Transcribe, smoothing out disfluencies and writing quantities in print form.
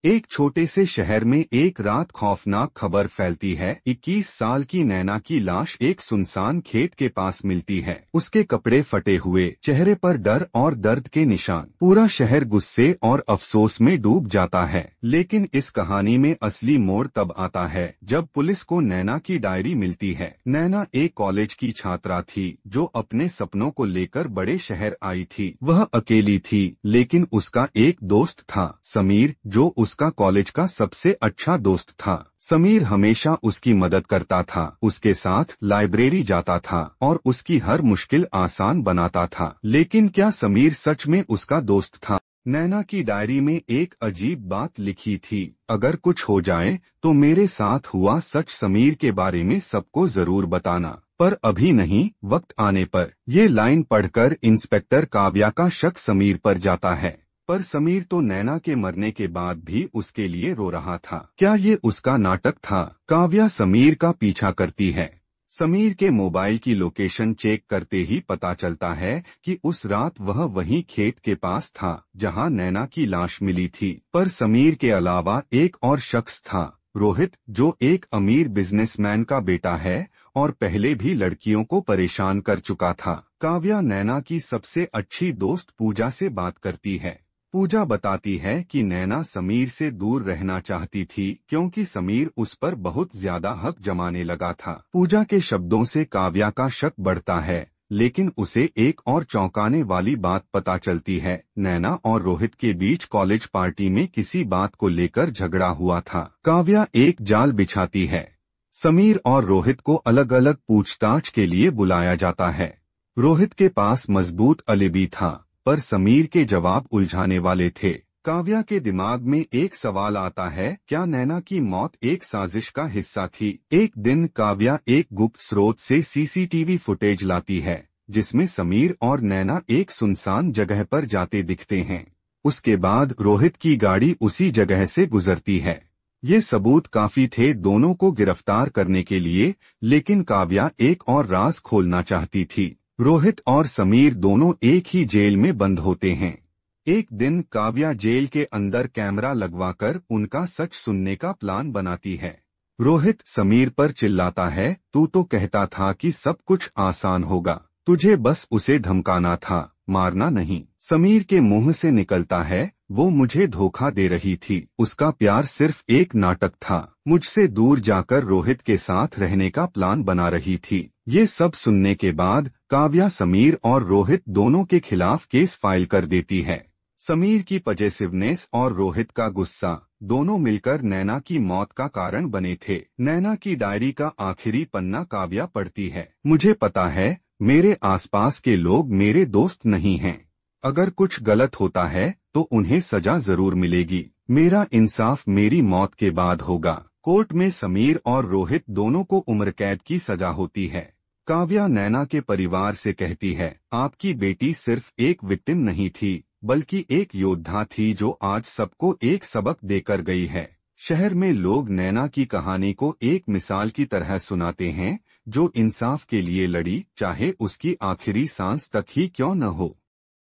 एक छोटे से शहर में एक रात खौफनाक खबर फैलती है। 21 साल की नैना की लाश एक सुनसान खेत के पास मिलती है। उसके कपड़े फटे हुए, चेहरे पर डर और दर्द के निशान। पूरा शहर गुस्से और अफसोस में डूब जाता है। लेकिन इस कहानी में असली मोड़ तब आता है जब पुलिस को नैना की डायरी मिलती है। नैना एक कॉलेज की छात्रा थी जो अपने सपनों को लेकर बड़े शहर आई थी। वह अकेली थी, लेकिन उसका एक दोस्त था, समीर, जो उसका कॉलेज का सबसे अच्छा दोस्त था। समीर हमेशा उसकी मदद करता था, उसके साथ लाइब्रेरी जाता था और उसकी हर मुश्किल आसान बनाता था। लेकिन क्या समीर सच में उसका दोस्त था? नैना की डायरी में एक अजीब बात लिखी थी, अगर कुछ हो जाए तो मेरे साथ हुआ सच समीर के बारे में सबको जरूर बताना, पर अभी नहीं, वक्त आने पर। ये लाइन पढ़कर इंस्पेक्टर काव्या का शक समीर पर जाता है। पर समीर तो नैना के मरने के बाद भी उसके लिए रो रहा था। क्या ये उसका नाटक था? काव्या समीर का पीछा करती है। समीर के मोबाइल की लोकेशन चेक करते ही पता चलता है कि उस रात वह वहीं खेत के पास था जहां नैना की लाश मिली थी। पर समीर के अलावा एक और शख्स था, रोहित, जो एक अमीर बिजनेसमैन का बेटा है और पहले भी लड़कियों को परेशान कर चुका था। काव्या नैना की सबसे अच्छी दोस्त पूजा से बात करती है। पूजा बताती है कि नैना समीर से दूर रहना चाहती थी क्योंकि समीर उस पर बहुत ज्यादा हक जमाने लगा था। पूजा के शब्दों से काव्या का शक बढ़ता है, लेकिन उसे एक और चौंकाने वाली बात पता चलती है। नैना और रोहित के बीच कॉलेज पार्टी में किसी बात को लेकर झगड़ा हुआ था। काव्या एक जाल बिछाती है। समीर और रोहित को अलग अलग पूछताछ के लिए बुलाया जाता है। रोहित के पास मजबूत अलिबी था, पर समीर के जवाब उलझाने वाले थे। काव्या के दिमाग में एक सवाल आता है, क्या नैना की मौत एक साजिश का हिस्सा थी? एक दिन काव्या एक गुप्त स्रोत से सीसीटीवी फुटेज लाती है जिसमें समीर और नैना एक सुनसान जगह पर जाते दिखते हैं। उसके बाद रोहित की गाड़ी उसी जगह से गुजरती है। ये सबूत काफी थे दोनों को गिरफ्तार करने के लिए, लेकिन काव्या एक और राज खोलना चाहती थी। रोहित और समीर दोनों एक ही जेल में बंद होते हैं। एक दिन काव्या जेल के अंदर कैमरा लगवाकर उनका सच सुनने का प्लान बनाती है। रोहित समीर पर चिल्लाता है, तू तो कहता था कि सब कुछ आसान होगा, तुझे बस उसे धमकाना था, मारना नहीं। समीर के मुंह से निकलता है, वो मुझे धोखा दे रही थी, उसका प्यार सिर्फ एक नाटक था, मुझसे दूर जाकर रोहित के साथ रहने का प्लान बना रही थी। ये सब सुनने के बाद काव्या समीर और रोहित दोनों के खिलाफ केस फाइल कर देती है। समीर की पजेसिवनेस और रोहित का गुस्सा दोनों मिलकर नैना की मौत का कारण बने थे। नैना की डायरी का आखिरी पन्ना काव्या पढ़ती है, मुझे पता है मेरे आसपास के लोग मेरे दोस्त नहीं हैं। अगर कुछ गलत होता है तो उन्हें सजा जरूर मिलेगी। मेरा इंसाफ मेरी मौत के बाद होगा। कोर्ट में समीर और रोहित दोनों को उम्र कैद की सजा होती है। काव्या नैना के परिवार से कहती है, आपकी बेटी सिर्फ एक विक्टिम नहीं थी, बल्कि एक योद्धा थी जो आज सबको एक सबक देकर गई है। शहर में लोग नैना की कहानी को एक मिसाल की तरह सुनाते हैं, जो इंसाफ के लिए लड़ी, चाहे उसकी आखिरी सांस तक ही क्यों न हो।